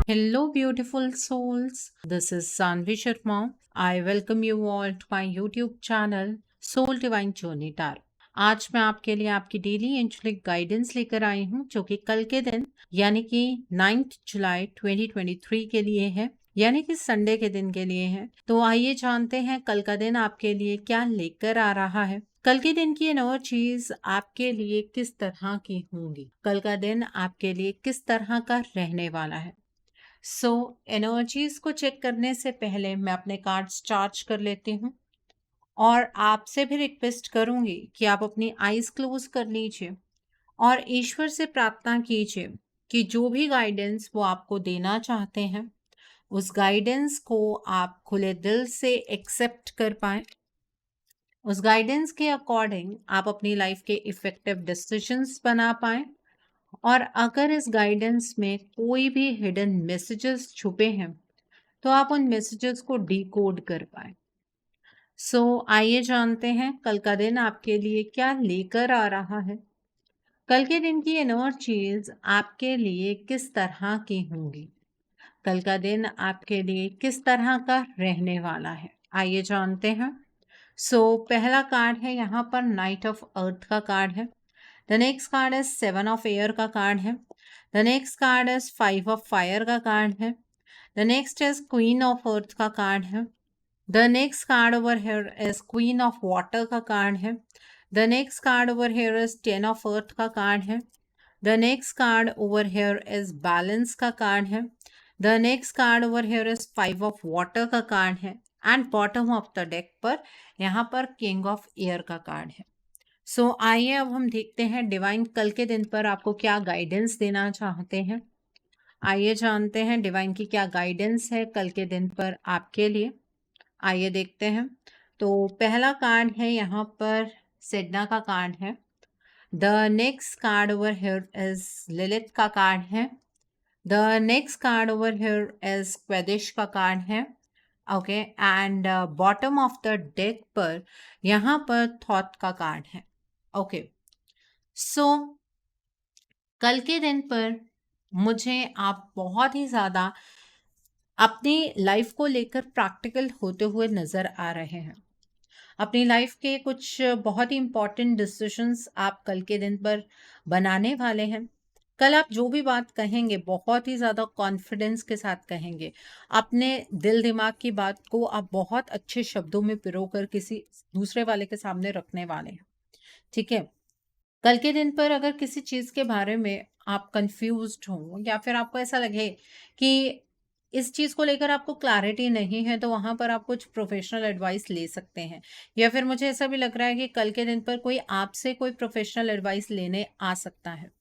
Hello, beautiful souls. This is Sanvi Sharma. I welcome you all to my YouTube channel Soul Divine Journey Tarot. आज मैं आपके लिए आपकी daily angelic guidance लेकर आई हूँ जो कि कल के दिन यानी कि 9 जुलाई 2023 के लिए है, यानी कि संडे के दिन के लिए है। तो आइए जानते हैं कल का दिन आपके लिए क्या लेकर आ रहा है। कल के दिन की एनर्जीज आपके लिए किस तरह की होंगी, कल का दिन आपके लिए किस तरह का रहने वाला है। एनर्जीज को चेक करने से पहले मैं अपने कार्ड्स चार्ज कर लेती हूँ और आपसे भी रिक्वेस्ट करूंगी कि आप अपनी आईज क्लोज कर लीजिए और ईश्वर से प्रार्थना कीजिए कि जो भी गाइडेंस वो आपको देना चाहते हैं उस गाइडेंस को आप खुले दिल से एक्सेप्ट कर पाए। उस गाइडेंस के अकॉर्डिंग आप अपनी लाइफ के इफेक्टिव डिसीजंस बना पाए और अगर इस गाइडेंस में कोई भी हिडन मैसेजेस छुपे हैं तो आप उन मैसेजेस को डिकोड कर पाए। आइए जानते हैं कल का दिन आपके लिए क्या लेकर आ रहा है। कल के दिन की एनर्जीज आपके लिए किस तरह की होंगी, कल का दिन आपके लिए किस तरह का रहने वाला है, आइए जानते हैं। पहला कार्ड है यहाँ पर नाइट ऑफ अर्थ का कार्ड है। The next card is 7 of air का कार्ड है। The next card is 5 of fire का कार्ड है। The next is queen of earth का कार्ड है। The next card over here is queen of water का card है। The next card over here is 10 of earth का card है। The next card over here is balance का card है। The next card over here is 5 of water का card है and bottom of the deck पर यहाँ पर king of air का कार्ड है। आइए अब हम देखते हैं डिवाइन कल के दिन पर आपको क्या गाइडेंस देना चाहते हैं। आइए जानते हैं डिवाइन की क्या गाइडेंस है कल के दिन पर आपके लिए। आइए देखते हैं। तो पहला कार्ड है यहाँ पर सिडना का कार्ड है। The next card over here is Lilith का कार्ड है। The next card over here is क्वेदिश का कार्ड है। Okay and bottom of the deck पर यहाँ पर थॉट का कार्ड है। ओके कल के दिन पर मुझे आप बहुत ही ज़्यादा अपनी लाइफ को लेकर प्रैक्टिकल होते हुए नज़र आ रहे हैं। अपनी लाइफ के कुछ बहुत ही इम्पॉर्टेंट डिसीजंस आप कल के दिन पर बनाने वाले हैं। कल आप जो भी बात कहेंगे बहुत ही ज़्यादा कॉन्फिडेंस के साथ कहेंगे। अपने दिल दिमाग की बात को आप बहुत अच्छे शब्दों में पिरोकर किसी दूसरे वाले के सामने रखने वाले हैं। ठीक है, कल के दिन पर अगर किसी चीज़ के बारे में आप कंफ्यूज्ड हो या फिर आपको ऐसा लगे कि इस चीज़ को लेकर आपको क्लैरिटी नहीं है तो वहाँ पर आप कुछ प्रोफेशनल एडवाइस ले सकते हैं। या फिर मुझे ऐसा भी लग रहा है कि कल के दिन पर कोई आपसे कोई प्रोफेशनल एडवाइस लेने आ सकता है।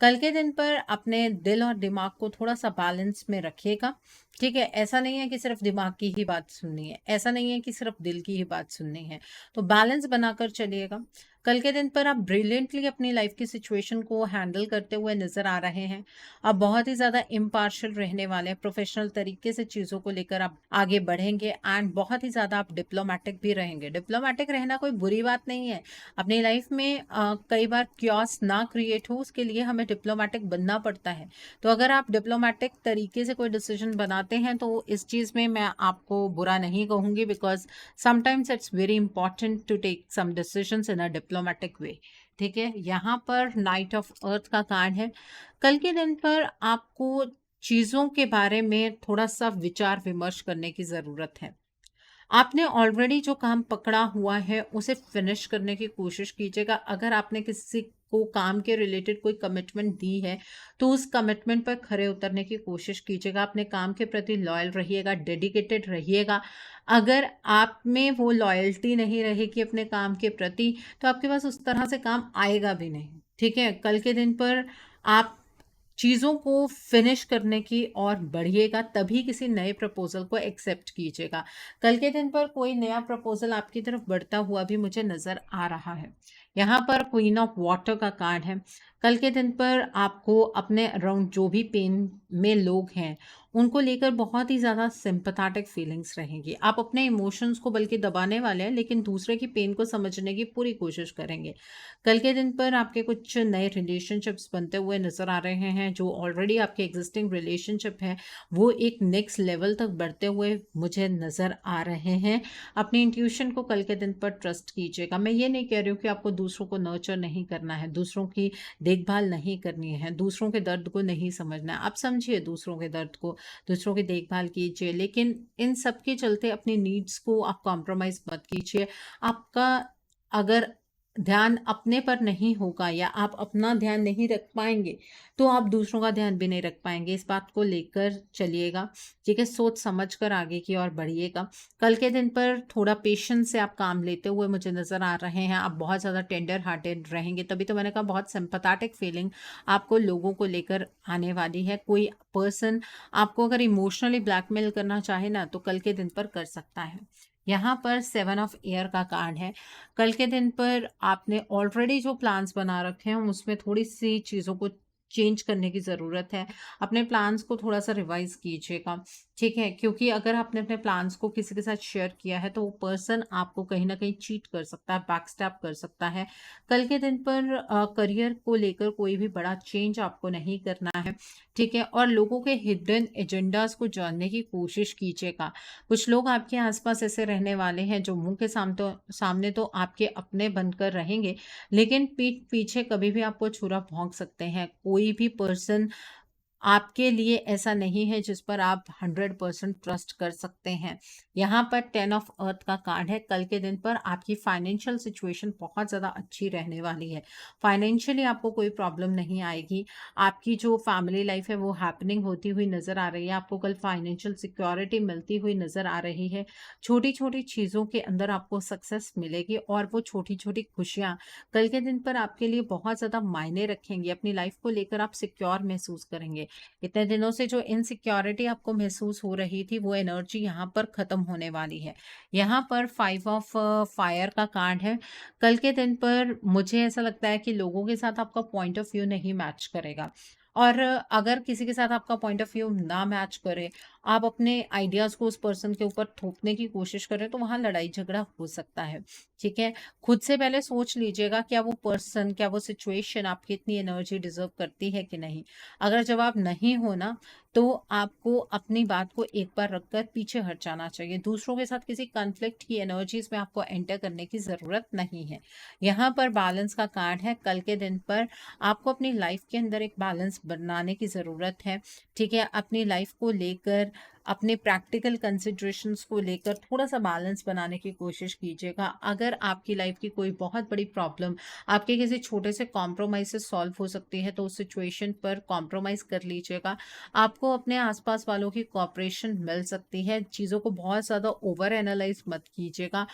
कल के दिन पर अपने दिल और दिमाग को थोड़ा सा बैलेंस में रखिएगा। ठीक है, ऐसा नहीं है कि सिर्फ दिमाग की ही बात सुननी है, ऐसा नहीं है कि सिर्फ दिल की ही बात सुननी है, तो बैलेंस बनाकर चलिएगा। कल के दिन पर आप ब्रिलियंटली अपनी लाइफ की सिचुएशन को हैंडल करते हुए नजर आ रहे हैं। आप बहुत ही ज़्यादा इम्पार्शियल रहने वाले हैं, प्रोफेशनल तरीके से चीज़ों को लेकर आप आगे बढ़ेंगे एंड बहुत ही ज़्यादा आप डिप्लोमेटिक भी रहेंगे। डिप्लोमेटिक रहना कोई बुरी बात नहीं है। अपनी लाइफ में कई बार क्योस ना क्रिएट हो उसके लिए हमें डिप्लोमेटिक बनना पड़ता है। तो अगर आप डिप्लोमेटिक तरीके से कोई डिसीजन बनाते हैं तो इस चीज़ में मैं आपको बुरा नहीं कहूँगी, because sometimes it's very important to take some decisions in a diplomatic way. ठीक है, यहाँ पर नाइट ऑफ अर्थ का कार्ड है। कल के दिन पर आपको चीज़ों के बारे में थोड़ा सा विचार विमर्श करने की ज़रूरत है। आपने ऑलरेडी जो काम पकड़ा हुआ है उसे फिनिश करने की कोशिश कीजिएगा। अगर आपने किसी को काम के रिलेटेड कोई कमिटमेंट दी है तो उस कमिटमेंट पर खरे उतरने की कोशिश कीजिएगा। अपने काम के प्रति लॉयल रहिएगा, डेडिकेटेड रहिएगा। अगर आप में वो लॉयल्टी नहीं रहेगी अपने काम के प्रति तो आपके पास उस तरह से काम आएगा भी नहीं। ठीक है, कल के दिन पर आप चीज़ों को फिनिश करने की और बढ़िएगा, तभी किसी नए प्रपोजल को एक्सेप्ट कीजिएगा। कल के दिन पर कोई नया प्रपोजल आपकी तरफ बढ़ता हुआ भी मुझे नज़र आ रहा है। यहाँ पर क्वीन ऑफ वाटर का कार्ड है। कल के दिन पर आपको अपने अराउंड जो भी पेन में लोग हैं, उनको लेकर बहुत ही ज़्यादा सिंपैथेटिक फीलिंग्स रहेंगी। आप अपने इमोशंस को बल्कि दबाने वाले हैं, लेकिन दूसरे की पेन को समझने की पूरी कोशिश करेंगे। कल के दिन पर आपके कुछ नए रिलेशनशिप्स बनते हुए नज़र आ रहे हैं। जो ऑलरेडी आपके एग्जिस्टिंग रिलेशनशिप है, वो एक नेक्स्ट लेवल तक बढ़ते हुए मुझे नज़र आ रहे हैं। अपनी इंट्यूशन को कल के दिन पर ट्रस्ट कीजिएगा। मैं ये नहीं कह रही हूँ कि आपको दूसरों को नर्चर नहीं करना है, दूसरों की देखभाल नहीं करनी है, दूसरों के दर्द को नहीं समझना है। आप समझिए दूसरों के दर्द को, दूसरों की देखभाल कीजिए, लेकिन इन सब के चलते अपनी नीड्स को आप कॉम्प्रोमाइज़ मत कीजिए। आपका अगर ध्यान अपने पर नहीं होगा या आप अपना ध्यान नहीं रख पाएँगे, तो आप दूसरों का ध्यान भी नहीं रख पाएँगे। इस बात को लेकर चलिएगा, ठीक है? सोच समझ कर आगे की ओर बढ़िएगा। कल के दिन पर थोड़ा पेशेंस से आप काम लेते हुए मुझे नज़र आ रहे हैं। आप बहुत ज़्यादा टेंडर हार्टेड रहेंगे, तभी तो मैंने कहा बहुत सिम्पैथेटिक फीलिंग आपको लोगों को लेकर आने वाली है। कोई पर्सन आपको अगर इमोशनली ब्लैकमेल करना चाहे ना, तो कल के दिन पर कर सकता है। यहाँ पर 7 ऑफ एयर का कार्ड है। कल के दिन पर आपने ऑलरेडी जो प्लान्स बना रखे हैं, उसमें थोड़ी-सी चीज़ों को चेंज करने की ज़रूरत है। अपने प्लान्स को थोड़ा-सा रिवाइज़ कीजिएगा, ठीक है? क्योंकि अगर आपने अपने प्लान्स को किसी के साथ शेयर किया है, तो वो पर्सन आपको कहीं न कहीं चीट कर सकता है, बैकस्टैब कर सकता है। कल के दिन पर करियर को लेकर कोई भी बड़ा चेंज आपको नहीं करना है, ठीक है? और लोगों के हिडन एजेंडाज़ को जानने की कोशिश कीजिएगा। कुछ लोग आपके आस-पास ऐसे रहने वाले हैं, जो मुँह के सामने तो आपके अपने बनकर रहेंगे, लेकिन पीठ पीछे कभी भी आपको छुरा भोंक सकते हैं। कोई भी पर्सन आपके लिए ऐसा नहीं है जिस पर आप 100% ट्रस्ट कर सकते हैं। यहाँ पर 10 ऑफ अर्थ का कार्ड है। कल के दिन पर आपकी फाइनेंशियल सिचुएशन बहुत ज़्यादा अच्छी रहने वाली है। फाइनेंशियली आपको कोई प्रॉब्लम नहीं आएगी। आपकी जो फैमिली लाइफ है वो हैपनिंग होती हुई नज़र आ रही है। आपको कल फाइनेंशियल सिक्योरिटी मिलती हुई नज़र आ रही है। छोटी-छोटी चीज़ों के अंदर आपको सक्सेस मिलेगी और वो छोटी-छोटी खुशियाँ कल के दिन पर आपके लिए बहुत ज़्यादा मायने रखेंगी। अपनी लाइफ को लेकर आप सिक्योर महसूस करेंगे। इतने दिनों से जो इनसिक्योरिटी आपको महसूस हो रही थी, वो एनर्जी यहाँ पर खत्म होने वाली है। यहाँ पर 5 ऑफ फायर का कार्ड है। कल के दिन पर मुझे ऐसा लगता है कि लोगों के साथ आपका पॉइंट ऑफ व्यू नहीं मैच करेगा। और अगर किसी के साथ आपका पॉइंट ऑफ व्यू ना मैच करे, आप अपने आइडियाज़ को उस पर्सन के ऊपर थोपने की कोशिश करें, तो वहाँ लड़ाई झगड़ा हो सकता है, ठीक है? खुद से पहले सोच लीजिएगा, क्या वो पर्सन, क्या वो सिचुएशन आपकी इतनी एनर्जी डिज़र्व करती है कि नहीं? अगर जवाब नहीं हो ना, तो आपको अपनी बात को एक बार रखकर पीछे हट जाना चाहिए। दूसरों के साथ किसी कॉन्फ्लिक्ट की एनर्जीज़ में आपको एंटर करने की ज़रूरत नहीं है। यहाँ पर बैलेंस का कार्ड है। कल के दिन पर आपको अपनी लाइफ के अंदर एक बैलेंस बनाने की ज़रूरत है, ठीक है? अपनी लाइफ को लेकर, अपने प्रैक्टिकल कंसिडरेशंस को लेकर थोड़ा-सा बैलेंस बनाने की कोशिश कीजिएगा। अगर आपकी लाइफ की कोई बहुत बड़ी प्रॉब्लम आपके किसी छोटे से कॉम्प्रोमाइज़ से सॉल्व हो सकती है, तो उस सिचुएशन पर कॉम्प्रोमाइज़ कर लीजिएगा। आपको अपने आस-पास वालों की कोऑपरेशन मिल सकती है। चीज़ों को बहुत ज़्यादा ओवर एनालाइज़ मत कीजिएगा।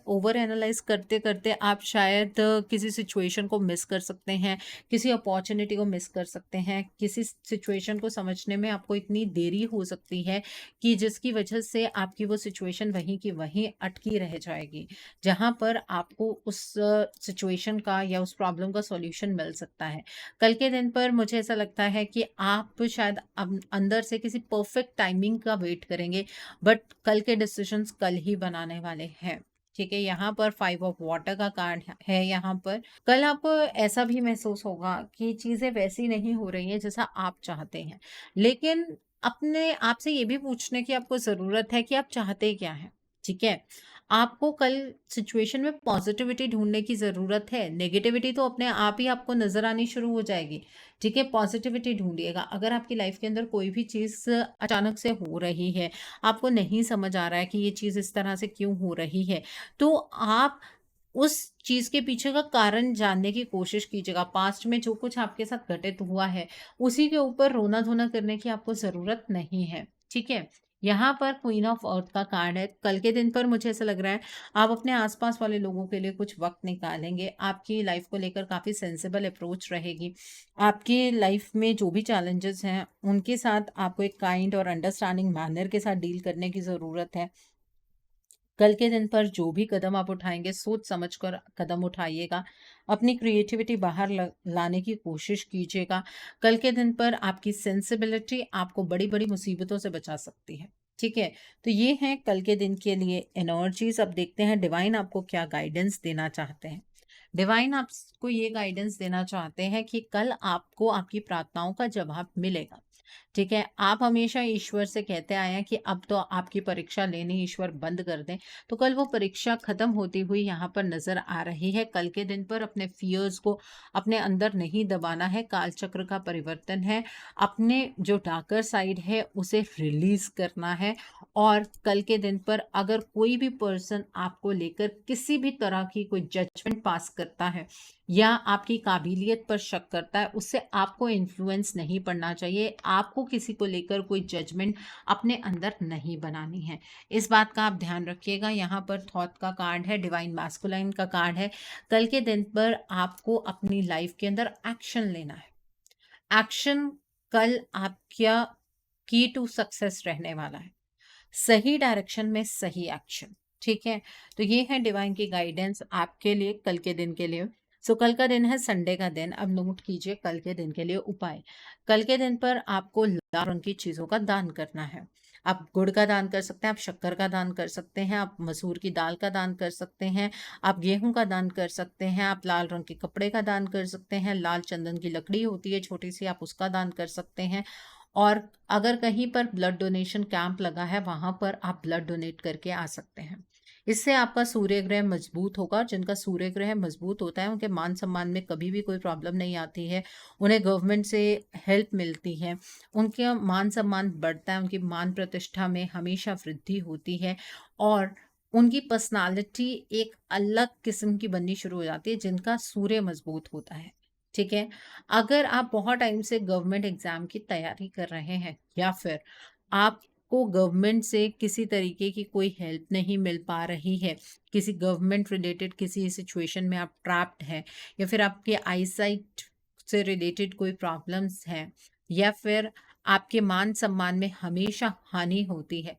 ओवर एनालाइज़ करते-करते आप शायद किसी सिचुएशन को मिस कर सकते हैं, किसी अपॉर्च्युनिटी को मिस कर सकते हैं, किसी सिचुएशन को समझने में आपको इतनी देरी हो सकती है कि जिसकी वजह से आपकी वो सिचुएशन वहीं की वहीं अटकी रह जाएगी, जहाँ पर आपको उस सिचुएशन का या उस प्रॉब्लम का सॉल्यूशन मिल सकता है। कल के दिन पर मुझे ऐसा लगता है कि आप शायद अंदर से किसी परफेक्ट टाइमिंग का वेट करेंगे, बट कल के डिसीजंस कल ही बनाने वाले हैं। ठीक है, यहाँ पर 5 ऑफ वाटर का कार्ड है यहाँ पर। कल आपको ऐसा भी महसूस होगा कि चीज़ें वैसी नहीं हो रही हैं जैसा आप चाहते हैं। लेकिन अपने आप से ये भी पूछने की आपको ज़रूरत है कि आप चाहते क्या हैं, ठीक है? आपको कल सिचुएशन में पॉज़िटिविटी ढूँढने की ज़रूरत है, नेगेटिविटी तो अपने आप ही आपको नज़र आनी शुरू हो जाएगी, ठीक है? पॉज़िटिविटी ढूँढिएगा। अगर आपकी लाइफ़ के अंदर कोई भी चीज़ अचानक से हो रही है, आपको नहीं समझ आ रहा है कि ये चीज़ इस तरह से क्यों हो रही है, तो आप उस चीज़ के पीछे का कारण जानने की कोशिश कीजिएगा। पास्ट में जो कुछ आपके साथ घटित हुआ है, उसी के ऊपर रोना-धोना करने की आपको ज़रूरत नहीं है, ठीक है? यहाँ पर क्वीन ऑफ अर्थ का कार्ड है। कल के दिन पर मुझे ऐसा लग रहा है, आप अपने आस-पास वाले लोगों के लिए कुछ वक़्त निकालेंगे। आपकी लाइफ़ को लेकर काफ़ी सेंसिबल अप्रोच रहेगी। आपकी लाइफ़ में जो भी चैलेंजेज़ हैं, उनके साथ आपको एक काइंड और अंडरस्टैंडिंग मैनर के साथ डील करने की ज़रूरत है। कल के दिन पर जो भी कदम आप उठाएँगे, सोच समझ कर कदम उठाइएगा। अपनी क्रिएटिविटी बाहर लाने की कोशिश कीजिएगा। कल के दिन पर आपकी सेंसिबिलिटी आपको बड़ी-बड़ी मुसीबतों से बचा सकती है। ठीक है? तो ये हैं कल के दिन के लिए एनर्जीज़। अब देखते हैं डिवाइन आपको क्या गाइडेंस देना चाहते हैं। डिवाइन आपको ये गाइडेंस देना चाहते हैं कि कल आपको आपकी प्रार्थनाओं का जवाब मिलेगा। ठीक है? आप हमेशा ईश्वर से कहते आए हैं कि अब तो आपकी परीक्षा लेनी ईश्वर बंद कर दें, तो कल वो परीक्षा खत्म होती हुई यहाँ पर नज़र आ रही है। कल के दिन पर अपने फ़ियर्स को अपने अंदर नहीं दबाना है, कालचक्र का परिवर्तन है। अपने जो डार्कर साइड है उसे रिलीज़ करना है और कल के दिन पर अगर कोई भी पर्सन आपको लेकर किसी भी तरह की कोई जजमेंट पास करता है या आपकी काबिलियत पर शक करता है, उससे आपको इन्फ्लुएंस नहीं पड़ना चाहिए। आपको किसी को लेकर कोई जजमेंट अपने अंदर नहीं बनानी है। इस बात का आप ध्यान रखिएगा। यहाँ पर थॉट का कार्ड है, डिवाइन मैस्कुलाइन का कार्ड है। कल के दिन पर आपको अपनी लाइफ के अंदर एक्शन लेना है। एक्शन कल आपका की टू सक्सेस रहने वाला है। सही डायरेक्शन में सही एक्शन। ठीक है? तो ये है डिवाइन की गाइडेंस आपके लिए कल के दिन के लिए। सो कल का दिन है संडे का दिन। अब नोट कीजिए कल के दिन के लिए उपाय। कल के दिन पर आपको लाल रंग की चीज़ों का दान करना है। आप गुड़ का दान कर सकते हैं, आप शक्कर का दान कर सकते हैं, आप मसूर की दाल का दान कर सकते हैं, आप गेहूँ का दान कर सकते हैं, आप लाल रंग के कपड़े का दान कर सकते हैं, लाल चंदन की लकड़ी होती है छोटी-सी, आप उसका दान कर सकते हैं। और अगर कहीं पर ब्लड डोनेशन कैंप लगा है, वहाँ पर आप ब्लड डोनेट करके आ सकते हैं। इससे आपका सूर्य ग्रह मजबूत होगा। जिनका सूर्य ग्रह मजबूत होता है, उनके मान-सम्मान में कभी भी कोई प्रॉब्लम नहीं आती है। उन्हें गवर्नमेंट से हेल्प मिलती है। उनका मान-सम्मान बढ़ता है, उनकी मान-प्रतिष्ठा में हमेशा वृद्धि होती है और उनकी पर्सनैलिटी एक अलग किस्म की बननी शुरू हो जाती है, जिनका सूर्य मजबूत होता है। ठीक है? अगर आप बहुत टाइम से गवर्नमेंट एग्जाम की तैयारी कर रहे हैं या फिर आपको गवर्नमेंट से किसी तरीके की कोई हेल्प नहीं मिल पा रही है, किसी गवर्नमेंट रिलेटेड किसी सिचुएशन में आप ट्रैप्ड हैं या फिर आपके आईसाइट से रिलेटेड कोई प्रॉब्लम्स हैं या फिर आपके मान सम्मान में हमेशा हानि होती है,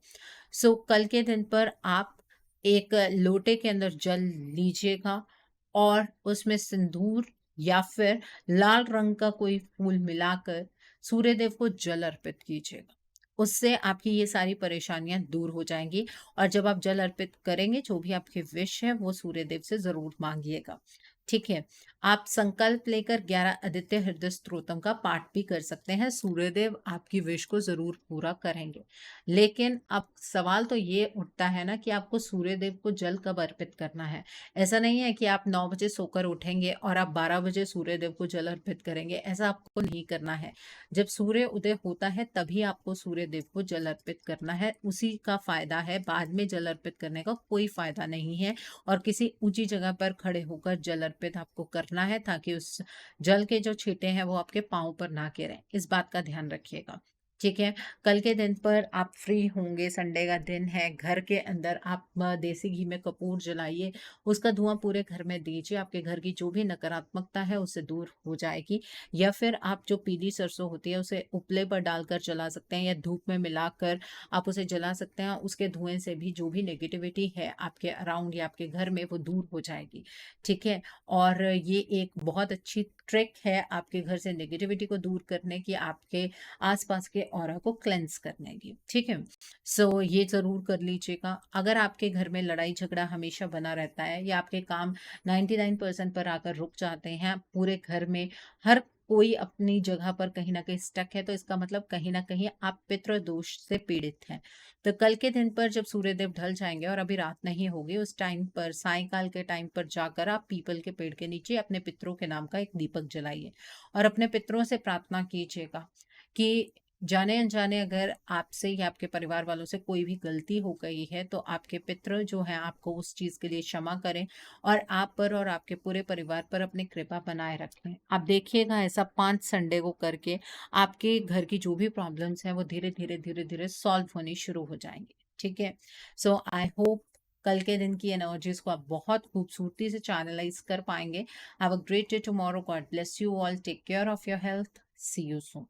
सो कल के दिन पर आप एक लोटे के अंदर जल लीजिएगा और उसमें सिंदूर या फिर लाल रंग का कोई फूल मिलाकर सूर्यदेव को जल अर्पित कीजिएगा। उससे आपकी ये सारी परेशानियां दूर हो जाएंगी और जब आप जल अर्पित करेंगे, जो भी आपके विश है वो सूर्यदेव से जरूर मांगिएगा। ठीक है? आप संकल्प लेकर 11 आदित्य हृदय स्तोत्रम का पाठ भी कर सकते हैं। सूर्यदेव आपकी विश को जरूर पूरा करेंगे। लेकिन अब सवाल तो ये उठता है ना कि आपको सूर्यदेव को जल कब अर्पित करना है। ऐसा नहीं है कि आप 9 बजे सोकर उठेंगे और आप 12 बजे सूर्यदेव को जल अर्पित करेंगे, ऐसा आपको नहीं करना है। जब सूर्य उदय होता है तभी आपको सूर्यदेव को जल अर्पित करना है, उसी का फ़ायदा है, बाद में जल अर्पित करने का कोई फ़ायदा नहीं है। और किसी ऊँची जगह पर खड़े होकर जल अर्पित आपको करना है ताकि उस जल के जो छींटे हैं वो आपके पाँव पर ना गिरें, इस बात का ध्यान रखिएगा। ठीक है? कल के दिन पर आप फ्री होंगे, संडे का दिन है, घर के अंदर आप देसी घी में कपूर जलाइए, उसका धुआँ पूरे घर में दीजिए, आपके घर की जो भी नकारात्मकता है उससे दूर हो जाएगी। या फिर आप जो पीली सरसों होती है उसे उपले पर डालकर जला सकते हैं या धूप में मिलाकर आप उसे जला सकते हैं। उसके धुएँ से भी जो भी नेगेटिविटी है आपके अराउंड या आपके घर में वो दूर हो जाएगी। ठीक है? और ये एक बहुत अच्छी ट्रिक है आपके घर से नेगेटिविटी को दूर करने की, आपके आसपास के ऑरा को क्लेंस करने की। ठीक है? सो ये ज़रूर कर लीजिएगा। अगर आपके घर में लड़ाई झगड़ा हमेशा बना रहता है या आपके काम 99% पर आकर रुक जाते हैं, पूरे घर में हर कोई अपनी जगह पर कहीं न कहीं स्टक है, तो इसका मतलब कहीं न कहीं आप पितृ दोष से पीड़ित हैं। तो कल के दिन पर जब सूर्यदेव ढल जाएँगे और अभी रात नहीं होगी, उस टाइम पर सायंकाल के टाइम पर जाकर आप पीपल के पेड़ के नीचे अपने पितरों के नाम का एक दीपक जलाइए और अपने पितरों से प्रार्थना कीजिएगा कि जाने-अनजाने अगर आपसे या आपके परिवार वालों से कोई भी गलती हो गई है, तो आपके पितृ जो हैं आपको उस चीज़ के लिए क्षमा करें और आप पर और आपके पूरे परिवार पर अपनी कृपा बनाए रखें। आप देखिएगा ऐसा 5 संडे को करके आपके घर की जो भी प्रॉब्लम्स हैं वो धीरे-धीरे, धीरे-धीरे सॉल्व होनी शुरू हो जाएँगी। ठीक है? सो आई होप कल के दिन की एनर्जीज़ को आप बहुत खूबसूरती से चैनलाइज़ कर पाएँगे। Have a great day tomorrow. God bless you all. Take care of your health. See you soon.